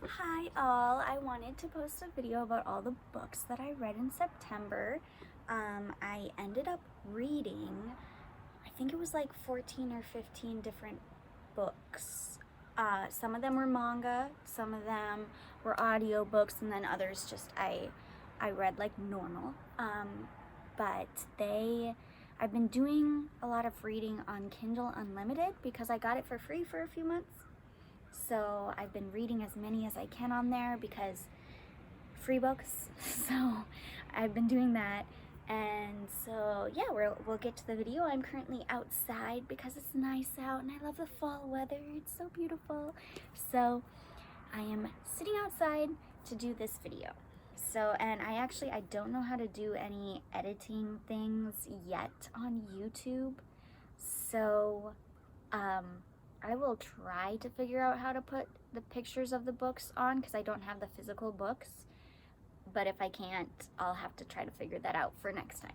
Hi all, I wanted to post a video about all the books that I read in September. I ended up reading, I think it was like 14 or 15 different books. Some of them were manga, some of them were audiobooks, and then others just I read like normal. But I've been doing a lot of reading on Kindle Unlimited because I got it for free for a few months. So I've been reading as many as I can on there because free books. So I've been doing that. And so yeah, we'll get to the video. I'm currently outside because it's nice out and I love the fall weather. It's so beautiful. So I am sitting outside to do this video. So, and I don't know how to do any editing things yet on YouTube. So, I will try to figure out how to put the pictures of the books on because I don't have the physical books. But if I can't, I'll have to try to figure that out for next time.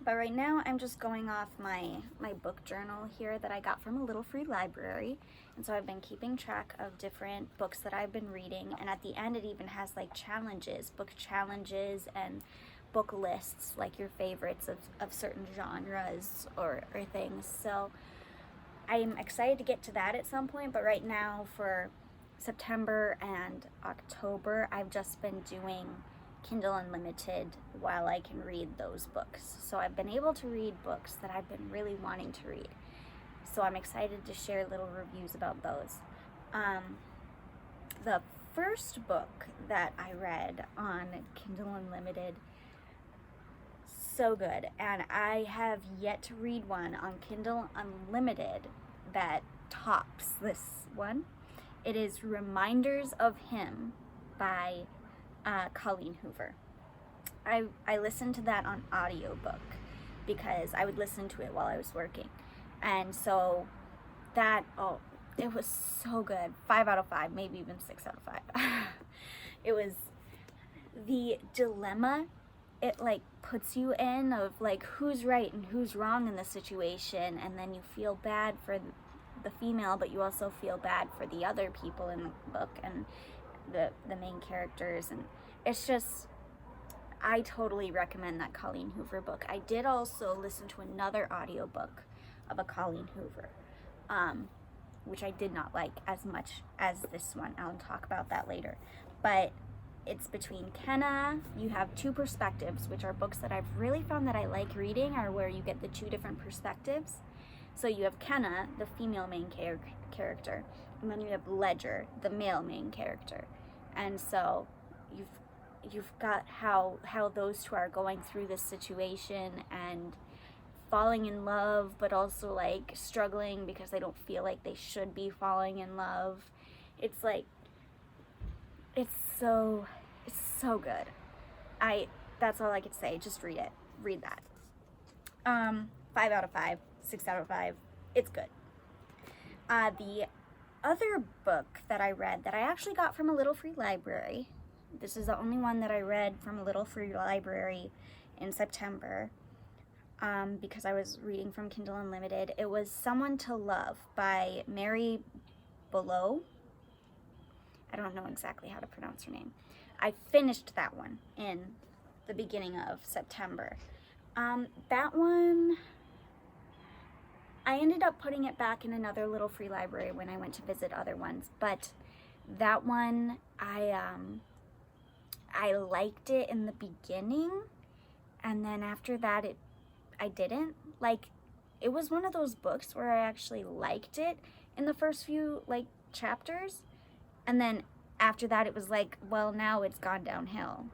But right now I'm just going off my book journal here that I got from a little free library. And so I've been keeping track of different books that I've been reading. And at the end it even has like challenges, book challenges and book lists, like your favorites of certain genres or things. So I'm excited to get to that at some point, but right now for September and October, I've just been doing Kindle Unlimited while I can read those books. So I've been able to read books that I've been really wanting to read. So I'm excited to share little reviews about those. The first book that I read on Kindle Unlimited, so good, and I have yet to read one on Kindle Unlimited that tops this one. It is Reminders of Him by Colleen Hoover. I listened to that on audiobook because I would listen to it while I was working, and so it was so good. 5 out of 5, maybe even 6 out of 5. It was the dilemma it like puts you in of like who's right and who's wrong in the situation, and then you feel bad for the female, but you also feel bad for the other people in the book and the main characters. And it's just, I totally recommend that Colleen Hoover book. I did also listen to another audiobook of a Colleen Hoover, which I did not like as much as this one. I'll talk about that later. But it's between Kenna. You have Two Perspectives, which are books that I've really found that I like reading, are where you get the two different perspectives. So you have Kenna, the female main character, and then you have Ledger, the male main character. And so you've got how those two are going through this situation and falling in love, but also like struggling because they don't feel like they should be falling in love. It's like, it's so good. That's all I could say. Just read it. Read that. 5 out of 5, 6 out of 5. It's good. The other book that I read that I actually got from a little free library. This is the only one that I read from a little free library in September, because I was reading from Kindle Unlimited. It was Someone to Love by Mary Below. I don't know exactly how to pronounce her name. I finished that one in the beginning of September. That one, I ended up putting it back in another little free library when I went to visit other ones, but that one, I liked it in the beginning, and then after that, I didn't. Like, it was one of those books where I actually liked it in the first few, like, chapters, and then after that, it was like, well, now it's gone downhill,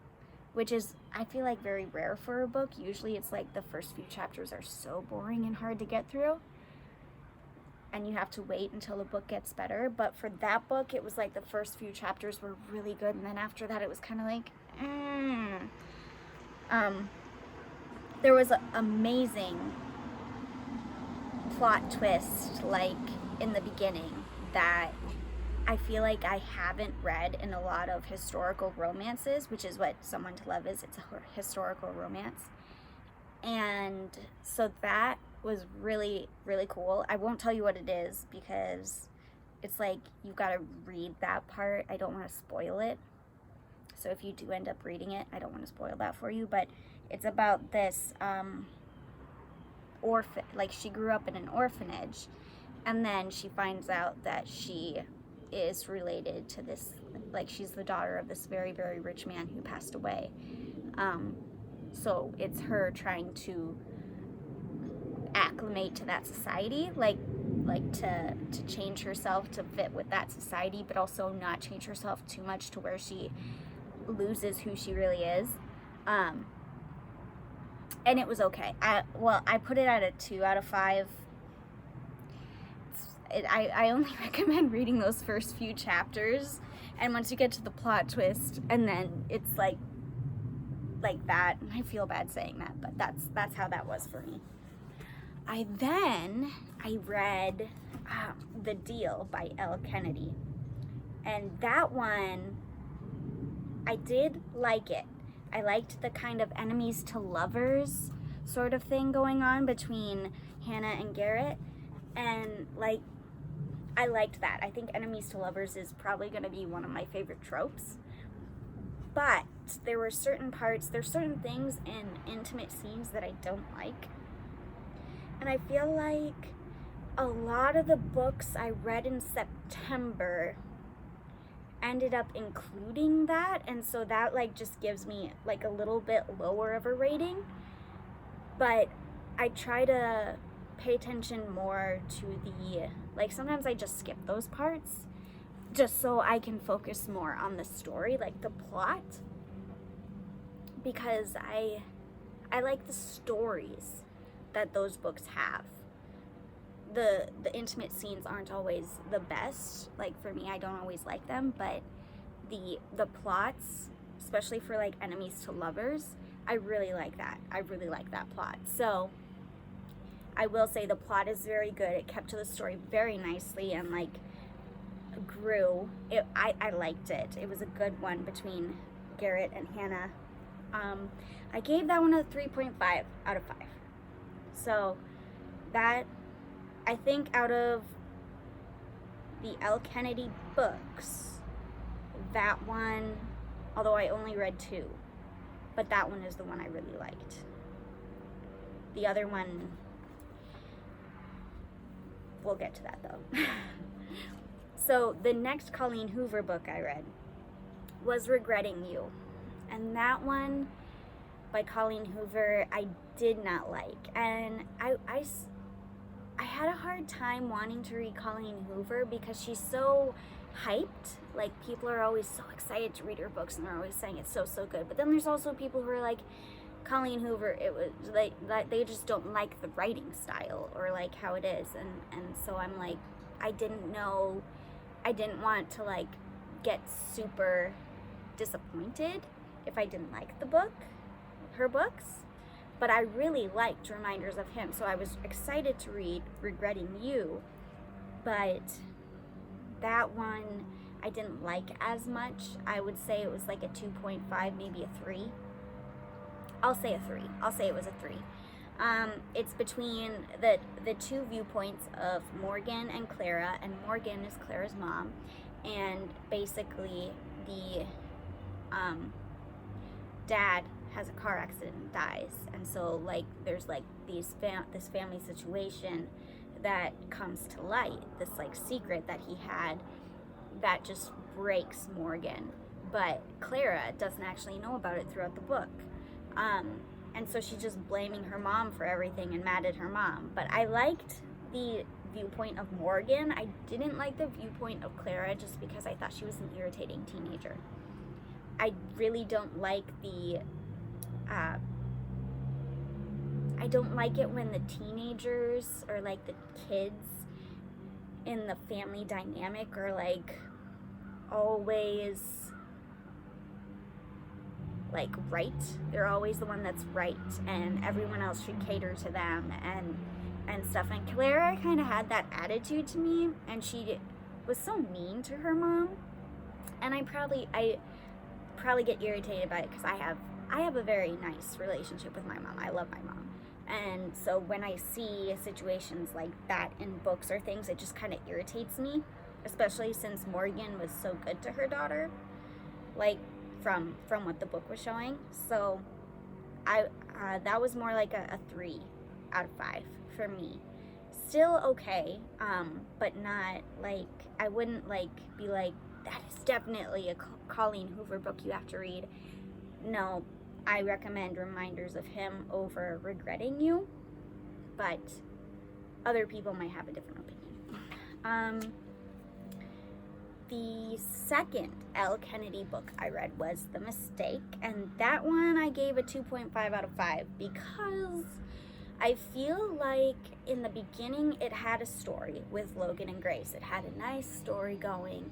which is, I feel like, very rare for a book. Usually it's like the first few chapters are so boring and hard to get through, and you have to wait until the book gets better. But for that book, it was like the first few chapters were really good, and then after that, it was kind of like, there was an amazing plot twist, like, in the beginning that I feel like I haven't read in a lot of historical romances, which is what Someone to Love is. It's a historical romance. And so that was really, really cool. I won't tell you what it is because it's like you've got to read that part. I don't want to spoil it. So if you do end up reading it, I don't want to spoil that for you, but it's about this orphan, like she grew up in an orphanage, and then she finds out that she is related to this, like she's the daughter of this very, very rich man who passed away. So it's her trying to acclimate to that society, like to change herself to fit with that society, but also not change herself too much to where she loses who she really is. And it was okay. I put it at a 2 out of 5. I only recommend reading those first few chapters, and once you get to the plot twist, and then it's like that, and I feel bad saying that, but that's how that was for me. I read The Deal by Elle Kennedy, and that one, I did like it. I liked the kind of enemies to lovers sort of thing going on between Hannah and Garrett, and like I liked that. I think enemies to lovers is probably going to be one of my favorite tropes. But there were certain parts, there's certain things in intimate scenes that I don't like. And I feel like a lot of the books I read in September ended up including that, and so that like just gives me like a little bit lower of a rating. But I try to pay attention more to the, like sometimes I just skip those parts just so I can focus more on the story, like the plot, because I like the stories that those books have. The intimate scenes aren't always the best. Like for me, I don't always like them, but the plots, especially for like enemies to lovers, I really like that. I really like that plot. So I will say the plot is very good. It kept to the story very nicely and like grew. I liked it. It was a good one between Garrett and Hannah. I gave that one a 3.5 out of 5. So that, I think out of the Elle Kennedy books, that one, although I only read 2, but that one is the one I really liked. The other one, we'll get to that though. So the next Colleen Hoover book I read was Regretting You. And that one by Colleen Hoover I did not like. And I had a hard time wanting to read Colleen Hoover because she's so hyped. Like people are always so excited to read her books and they're always saying it's so good. But then there's also people who are like, Colleen Hoover, it was like they just don't like the writing style or like how it is. And so I'm like, I didn't want to like get super disappointed if I didn't like her books, but I really liked Reminders of Him, so I was excited to read Regretting You, but that one I didn't like as much. I would say it was like a 2.5, maybe a 3. I'll say a 3. I'll say it was a 3. It's between the two viewpoints of Morgan and Clara, and Morgan is Clara's mom, and basically the dad has a car accident and dies, and so like there's like this family situation that comes to light, this like secret that he had that just breaks Morgan, but Clara doesn't actually know about it throughout the book. And so she's just blaming her mom for everything and mad at her mom. But I liked the viewpoint of Morgan. I didn't like the viewpoint of Clara just because I thought she was an irritating teenager. I really don't like I don't like it when the teenagers or like the kids in the family dynamic are like always like right. They're always the one that's right and everyone else should cater to them and stuff. And Clara kind of had that attitude to me, and she was so mean to her mom, and I probably get irritated by it because I have a very nice relationship with my mom. I love my mom, and so when I see situations like that in books or things, it just kind of irritates me. especially since Morgan was so good to her daughter, like from what the book was showing. So I that was more like a 3 out of 5 for me. Still okay, but not like, I wouldn't like be like, that is definitely a Colleen Hoover book you have to read. No, I recommend Reminders of Him over Regretting You, but other people might have a different opinion. The second Elle Kennedy book I read was The Mistake, and that one I gave a 2.5 out of 5 because I feel like in the beginning it had a story with Logan and Grace. It had a nice story going.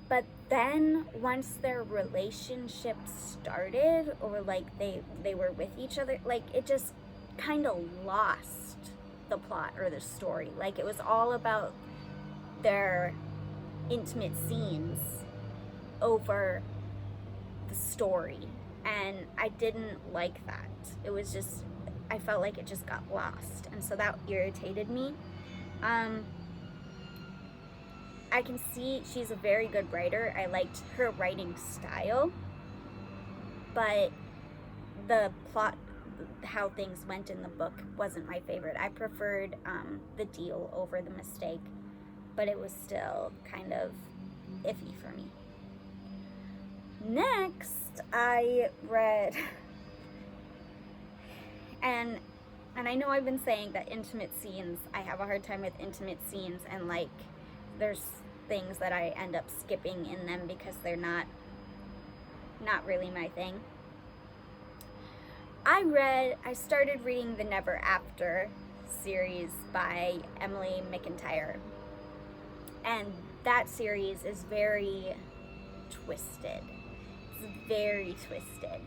But then once their relationship started, or like they were with each other, like it just kind of lost the plot or the story. Like it was all about their intimate scenes over the story. And I didn't like that. It was just, I felt like it just got lost, and so that irritated me. I can see she's a very good writer. I liked her writing style, but the plot, how things went in the book, wasn't my favorite. I preferred The Deal over The Mistake, but it was still kind of iffy for me. Next, I read, and I know I've been saying that intimate scenes, I have a hard time with intimate scenes, and like there's things that I end up skipping in them because they're not really my thing. I started reading the Never After series by Emily McIntyre, and that series is very twisted. It's very twisted.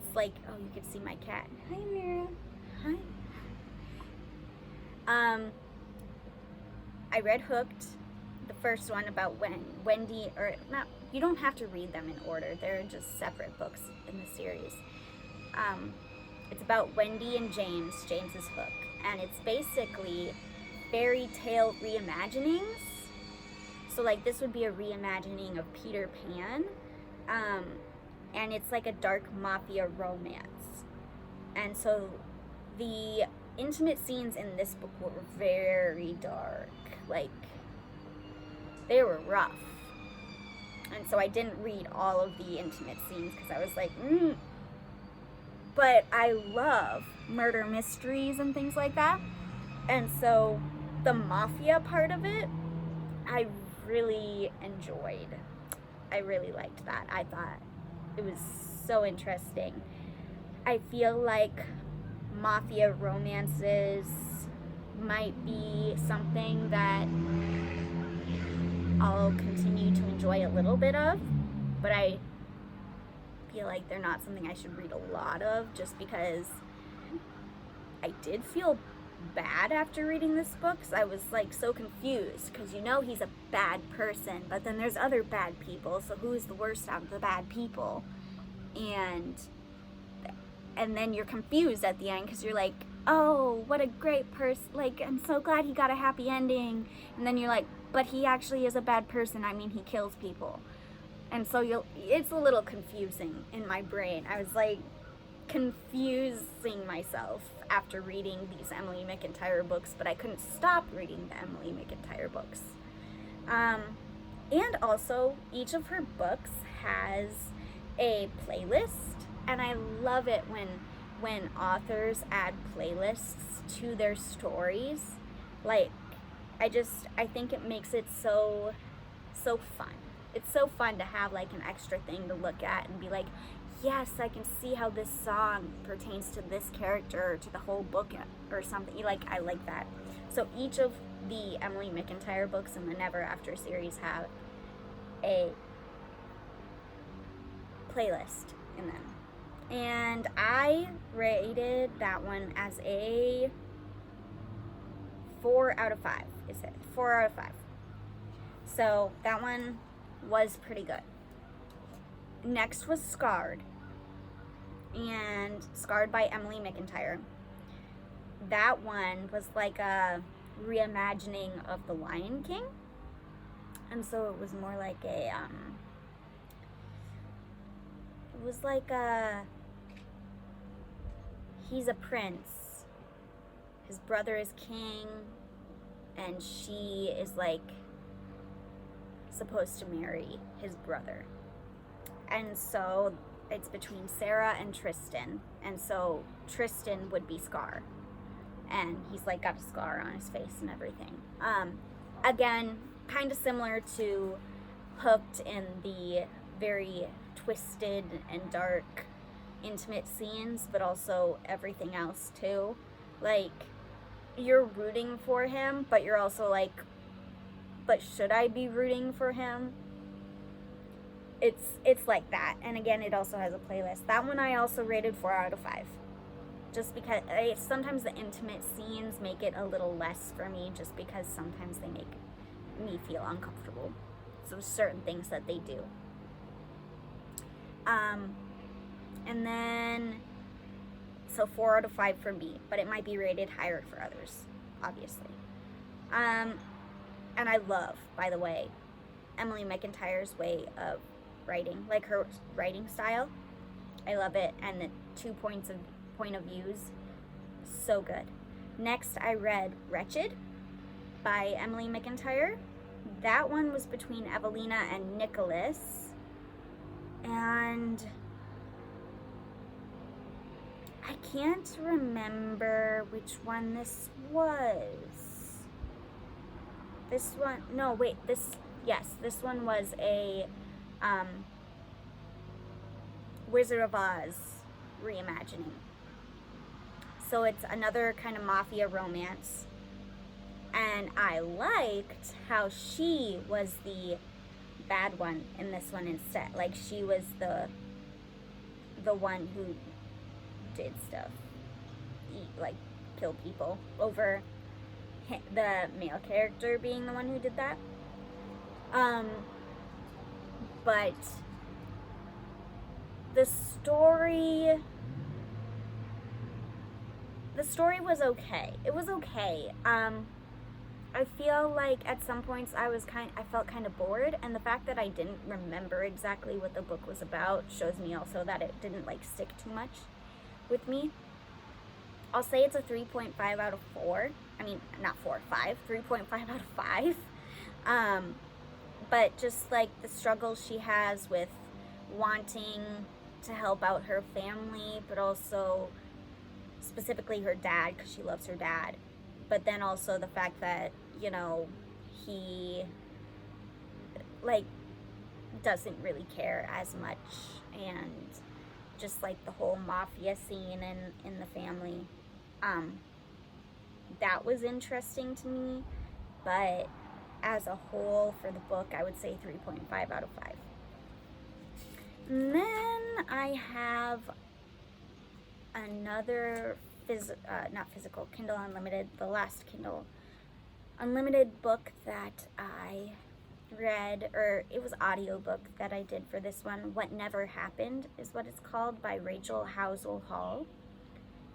It's like, oh, you can see my cat. Hi, Mira. Hi. I read Hooked, the first one about Wendy, or not, you don't have to read them in order. They're just separate books in the series. It's about Wendy and James. James is Hook. And it's basically fairy tale reimaginings. So like this would be a reimagining of Peter Pan. And it's like a dark mafia romance. And so the intimate scenes in this book were very dark. Like, they were rough. And so I didn't read all of the intimate scenes because I was like, But I love murder mysteries and things like that. And so the mafia part of it, I really enjoyed. I really liked that. I thought it was so interesting. I feel like mafia romances might be something that I'll continue to enjoy a little bit of, but I feel like they're not something I should read a lot of, just because I did feel bad after reading this book, because I was like so confused, because you know he's a bad person, but then there's other bad people, so who is the worst out of the bad people? And then you're confused at the end, because you're like, oh, what a great person, like, I'm so glad he got a happy ending, and then you're like, but he actually is a bad person, I mean, he kills people. And so it's a little confusing in my brain. I was like confusing myself after reading these Emily McIntyre books, but I couldn't stop reading the Emily McIntyre books. And also, each of her books has a playlist, and I love it when authors add playlists to their stories. Like, I think it makes it so fun. It's so fun to have like an extra thing to look at and be like, yes, I can see how this song pertains to this character or to the whole book or something. Like, I like that. So each of the Emily McIntyre books in the Never After series have a playlist in them. And I rated that one as a 4 out of 5. Is it 4 out of 5? So that one was pretty good. Next was Scarred, and Scarred by Emily McIntyre. That one was like a reimagining of The Lion King, And so it was more like a, it was like a, he's a prince, his brother is king, and she is like supposed to marry his brother. And so it's between Sarah and Tristan. And so Tristan would be Scar. And he's like got a scar on his face and everything. Again, kind of similar to Hooked in the very twisted and dark, intimate scenes, but also everything else too. Like, you're rooting for him, but you're also like, but should I be rooting for him? It's like that. And again, it also has a playlist. That one I also rated 4 out of 5. Just because sometimes the intimate scenes make it a little less for me, just because sometimes they make me feel uncomfortable. So certain things that they do. And then, so 4 out of 5 for me, but it might be rated higher for others, obviously. And I love, by the way, Emily McIntyre's way of writing, like her writing style. I love it, and the 2 point of views, so good. Next, I read Wretched by Emily McIntyre. That one was between Evelina and Nicholas, and I can't remember which one this was. This one, no, wait, this one was a Wizard of Oz reimagining. So it's another kind of mafia romance. And I liked how she was the bad one in this one instead. Like, she was the one who did stuff. Like, kill people, over the male character being the one who did that. But the story was okay. It was okay. I feel like at some points I felt kind of bored, and the fact that I didn't remember exactly what the book was about shows me also that it didn't like stick too much with me. I'll say it's a 3.5 out of 4. I mean, not 4, 5. 3.5 out of 5. But just like the struggle she has with wanting to help out her family, but also specifically her dad, because she loves her dad. But then also the fact that, you know, he like doesn't really care as much, and just like the whole mafia scene in the family. That was interesting to me, but as a whole for the book, I would say 3.5 out of 5. And then I have another not physical, Kindle Unlimited, the last Kindle Unlimited book that I read, or it was audiobook that I did for this one. What Never Happened is what it's called, by Rachel Housel Hall.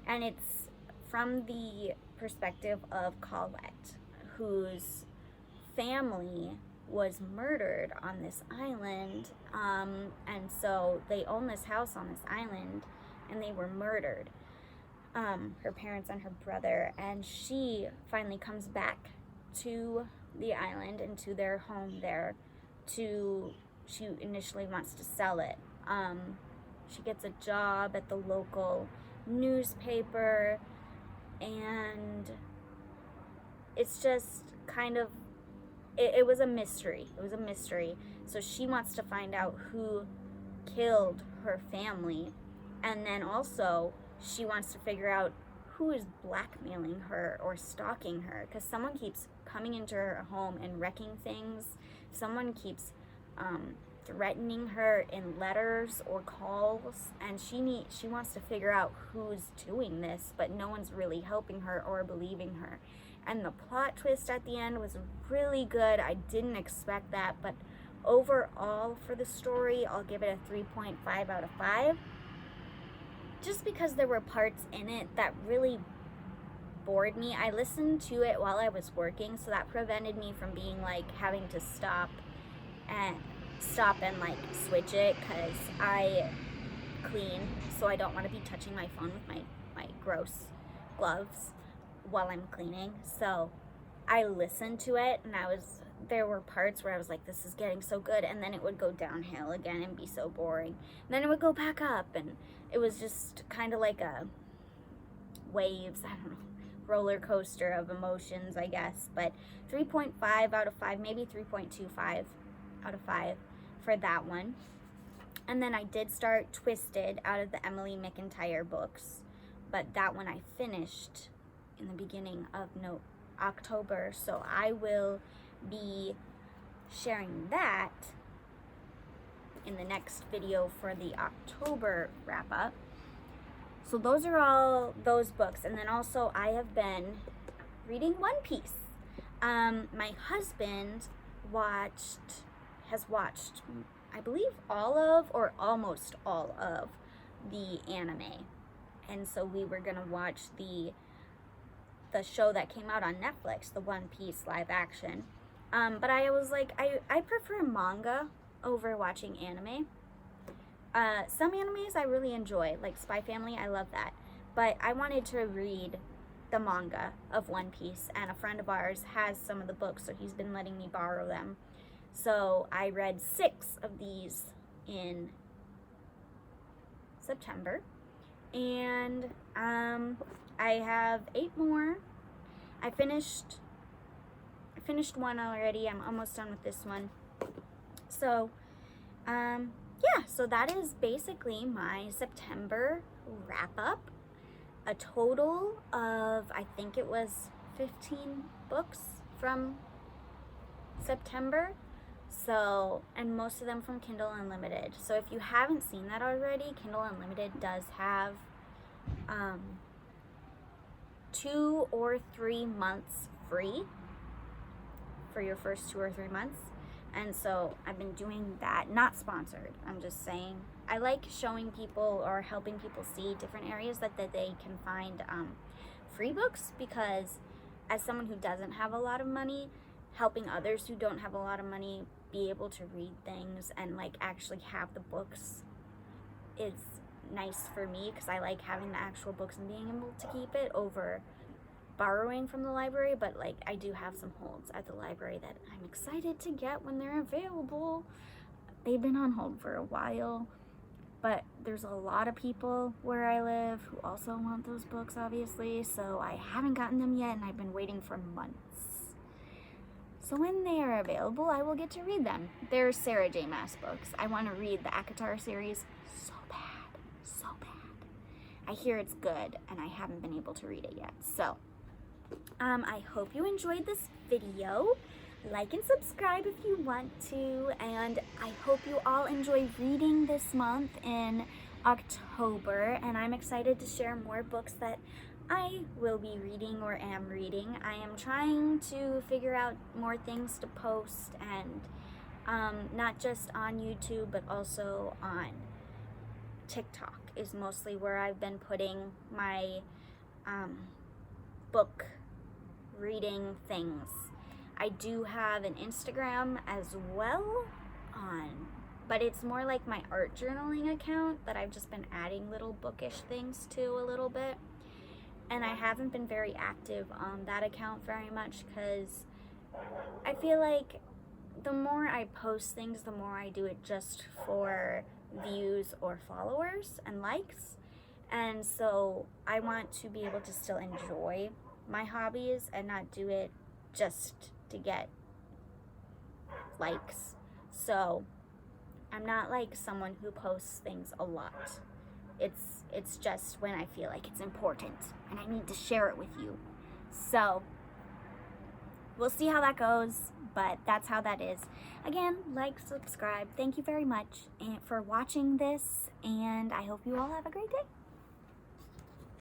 And it's from the perspective of Colette, whose family was murdered on this island. And so they own this house on this island, and they were murdered. Her parents and her brother, and she finally comes back to the island and to their home there. She initially wants to sell it. She gets a job at the local newspaper, and it's just kind of, it was a mystery. It was a mystery. So she wants to find out who killed her family, and then also she wants to figure out who is blackmailing her or stalking her, because someone keeps coming into her home and wrecking things. Someone keeps threatening her in letters or calls, and she wants to figure out who's doing this, but no one's really helping her or believing her. And the plot twist at the end was really good. I didn't expect that, but overall for the story, I'll give it a 3.5 out of 5. Just because there were parts in it that really bored me. I listened to it while I was working, so that prevented me from being like having to stop and like switch it, because I clean, so I don't want to be touching my phone with my gross gloves while I'm cleaning. So I listened to it, and there were parts where I was like, this is getting so good, and then it would go downhill again and be so boring, and then it would go back up, and it was just kind of like a waves, I don't know, roller coaster of emotions, I guess. But 3.5 out of 5, maybe 3.25 out of 5 for that one. And then I did start Twisted out of the Emily McIntyre books, but that one I finished in the beginning of October, so I will be sharing that in the next video for the October wrap up. So those are all those books. And then also I have been reading One Piece. My husband has watched, I believe, all of or almost all of the anime. And so we were gonna watch the show that came out on Netflix, the One Piece live action. But I was like, I prefer manga over watching anime. Some animes I really enjoy, like Spy Family, I love that. But I wanted to read the manga of One Piece, and a friend of ours has some of the books, so he's been letting me borrow them. So I read 6 of these in September, and I have 8 more. I finished one already. I'm almost done with this one. So, yeah, so that is basically my September wrap up. A total of, I think it was 15 books from September. So, and most of them from Kindle Unlimited. So if you haven't seen that already, Kindle Unlimited does have 2 or 3 months free for your first 2 or 3 months. And so I've been doing that, not sponsored, I'm just saying. I like showing people or helping people see different areas that they can find free books, because as someone who doesn't have a lot of money, helping others who don't have a lot of money be able to read things and like actually have the books is nice for me, because I like having the actual books and being able to keep it over borrowing from the library. But like, I do have some holds at the library that I'm excited to get when they're available. They've been on hold for a while, but there's a lot of people where I live who also want those books, obviously, so I haven't gotten them yet, and I've been waiting for months. So when they are available, I will get to read them. They're Sarah J. Maas books. I want to read the ACOTAR series so bad, so bad. I hear it's good, and I haven't been able to read it yet. So, I hope you enjoyed this video. Like and subscribe if you want to, and I hope you all enjoy reading this month in October, and I'm excited to share more books that I will be reading or am reading. I am trying to figure out more things to post, and not just on YouTube, but also on TikTok is mostly where I've been putting my book reading things. I do have an Instagram as well but it's more like my art journaling account that I've just been adding little bookish things to a little bit. And I haven't been very active on that account very much, because I feel like the more I post things, the more I do it just for views or followers and likes. And so I want to be able to still enjoy my hobbies and not do it just to get likes. So I'm not like someone who posts things a lot. It's just when I feel like it's important and I need to share it with you. So we'll see how that goes, but that's how that is. Again, like, subscribe. Thank you very much for watching this, and I hope you all have a great day.